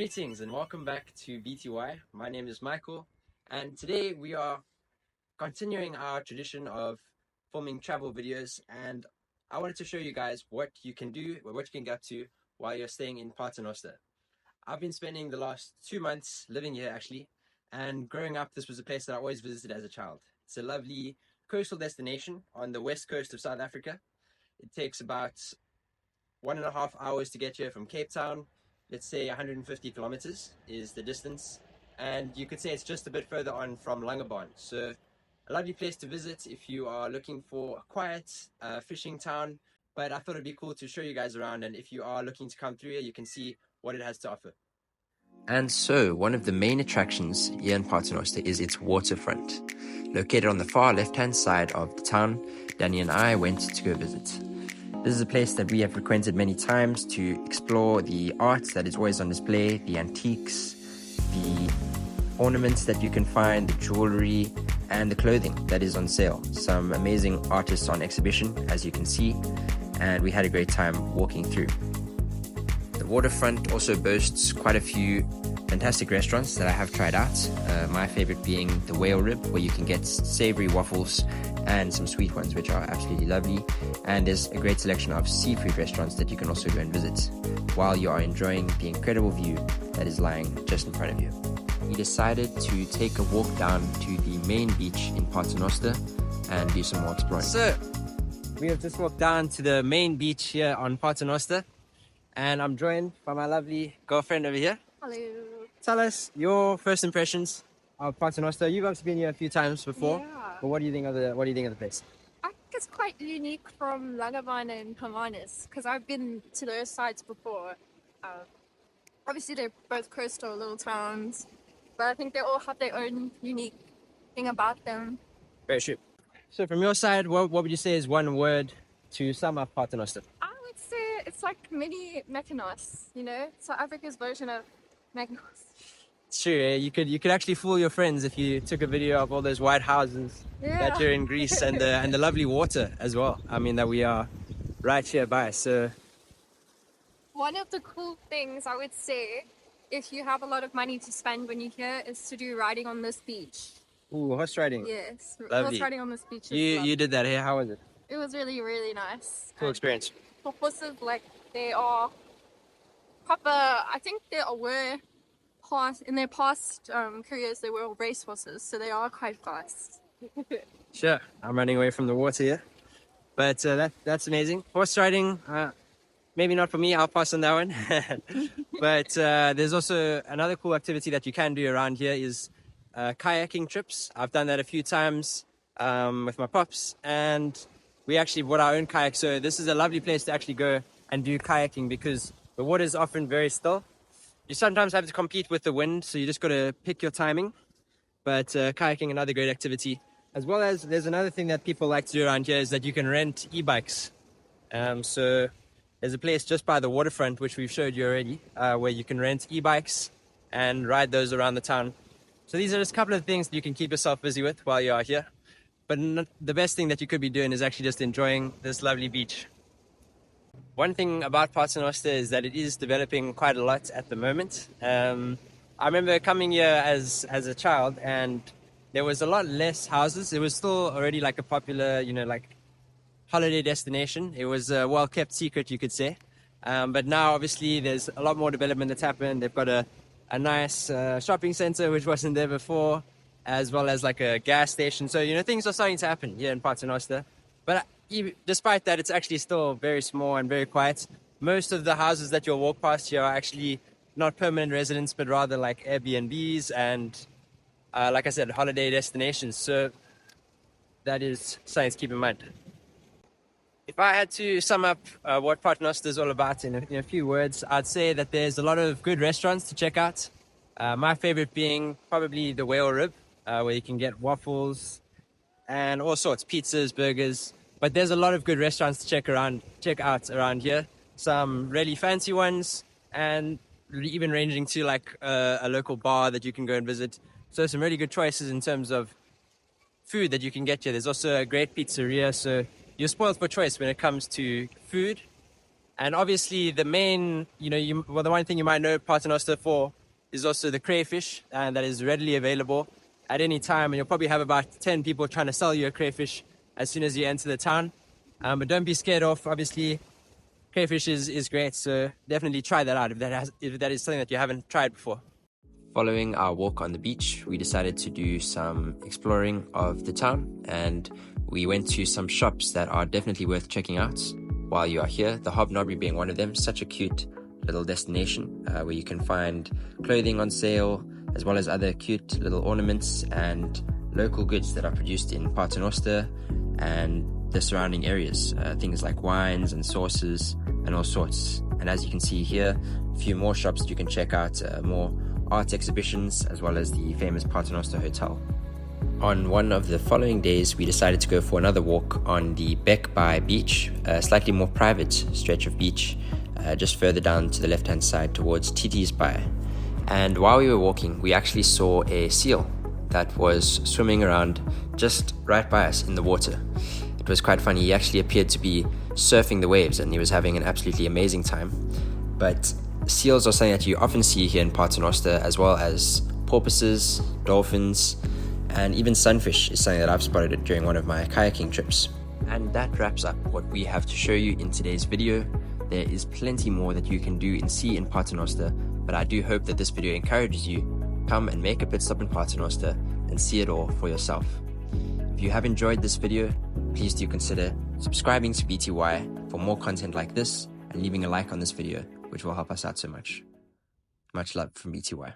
Greetings and welcome back to BTY. My name is Michael, and today we are continuing our tradition of filming travel videos, and I wanted to show you guys what you can do or what you can get up to while you're staying in Paternoster. I've been spending the last 2 months living here actually, and growing up this was a place that I always visited as a child. It's a lovely coastal destination on the west coast of South Africa. It takes about 1.5 hours to get here from Cape Town. Let's say 150 kilometers is the distance, and you could say it's just a bit further on from Langebaan. So a lovely place to visit if you are looking for a quiet fishing town. But I thought it'd be cool to show you guys around, and if you are looking to come through here, you can see what it has to offer. And so one of the main attractions here in Paternoster is its waterfront. Located on the far left-hand side of the town, Dani and I went to go visit. This is a place that we have frequented many times to explore the art that is always on display, the antiques, the ornaments that you can find, the jewelry, and the clothing that is on sale. Some amazing artists on exhibition, as you can see, and we had a great time walking through. The waterfront also boasts quite a few fantastic restaurants that I have tried out. My favorite being the Whale Rib, where you can get savory waffles and some sweet ones, which are absolutely lovely. And there's a great selection of seafood restaurants that you can also go and visit while you are enjoying the incredible view that is lying just in front of you. We decided to take a walk down to the main beach in Paternoster and do some more exploring. So, we have just walked down to the main beach here on Paternoster, and I'm joined by my lovely girlfriend over here. Hello. Tell us your first impressions of Paternoster. You've obviously been here a few times before. Yeah. But what do you think of the place? I think it's quite unique from Langebaan and Hermanus because I've been to those sites before. Obviously, they're both coastal little towns, but I think they all have their own unique thing about them. Very true. So, from your side, what would you say is one word to sum up Paternoster? I would say it's like mini Mykonos, South Africa's version of Mykonos. It's true. You could actually fool your friends if you took a video of all those white houses that are in Greece and the lovely water as well. I mean, that we are right here by. So one of the cool things I would say, if you have a lot of money to spend when you're here, is to do riding on this beach. Ooh, horse riding. Yes, lovely. Horse riding on this beach. You did that here. How was it? It was really, really nice. Cool experience. The horses, they are proper. I think they were in their past careers, they were all race horses, so they are quite fast. Sure, I'm running away from the water here, but that's amazing. Horse riding, maybe not for me. I'll pass on that one. But there's also another cool activity that you can do around here is kayaking trips. I've done that a few times with my pops, and we actually bought our own kayak. So this is a lovely place to actually go and do kayaking because the water is often very still. You sometimes have to compete with the wind, so you just got to pick your timing. But kayaking, another great activity. As well as there's another thing that people like to do around here is that you can rent e-bikes. So there's a place just by the waterfront, which we've showed you already, where you can rent e-bikes and ride those around the town. So these are just a couple of things that you can keep yourself busy with while you are here. But the best thing that you could be doing is actually just enjoying this lovely beach. One thing about Paternoster is that it is developing quite a lot at the moment. I remember coming here as a child, and there was a lot less houses. It was still already like a popular, holiday destination. It was a well-kept secret, you could say. But now, obviously, there's a lot more development that's happened. They've got a nice shopping center, which wasn't there before, as well as like a gas station. So, things are starting to happen here in Paternoster. But despite that, it's actually still very small and very quiet. Most of the houses that you'll walk past here are actually not permanent residents, but rather like Airbnbs and, like I said, holiday destinations. So that is something to keep in mind. If I had to sum up what Paternoster is all about in a few words, I'd say that there's a lot of good restaurants to check out. My favorite being probably the Whale Rib, where you can get waffles and all sorts, pizzas, burgers. But there's a lot of good restaurants to check out around here. Some really fancy ones, and even ranging to like a local bar that you can go and visit. So some really good choices in terms of food that you can get here. There's also a great pizzeria, so you're spoiled for choice when it comes to food. And obviously the main, the one thing you might know Paternoster for is also the crayfish, and that is readily available at any time. And you'll probably have about 10 people trying to sell you a crayfish as soon as you enter the town. But don't be scared off. Obviously, crayfish is great, so definitely try that out if that is something that you haven't tried before. Following our walk on the beach, we decided to do some exploring of the town, and we went to some shops that are definitely worth checking out while you are here. The Hobnobby being one of them. Such a cute little destination where you can find clothing on sale, as well as other cute little ornaments and local goods that are produced in Paternoster and the surrounding areas. Things like wines and sauces and all sorts. And as you can see here, a few more shops that you can check out, more art exhibitions, as well as the famous Paternoster Hotel. On one of the following days, we decided to go for another walk on the Bekbai beach, a slightly more private stretch of beach, just further down to the left-hand side towards Titi's Bay. And while we were walking, we actually saw a seal that was swimming around just right by us in the water. It was quite funny. He actually appeared to be surfing the waves, and he was having an absolutely amazing time. But seals are something that you often see here in Paternoster, as well as porpoises, dolphins, and even sunfish is something that I've spotted during one of my kayaking trips. And that wraps up what we have to show you in today's video. There is plenty more that you can do and see in Paternoster, but I do hope that this video encourages you. Come and make a pit stop in Paternoster and see it all for yourself. If you have enjoyed this video, please do consider subscribing to BTY for more content like this and leaving a like on this video, which will help us out so much. Much love from BTY.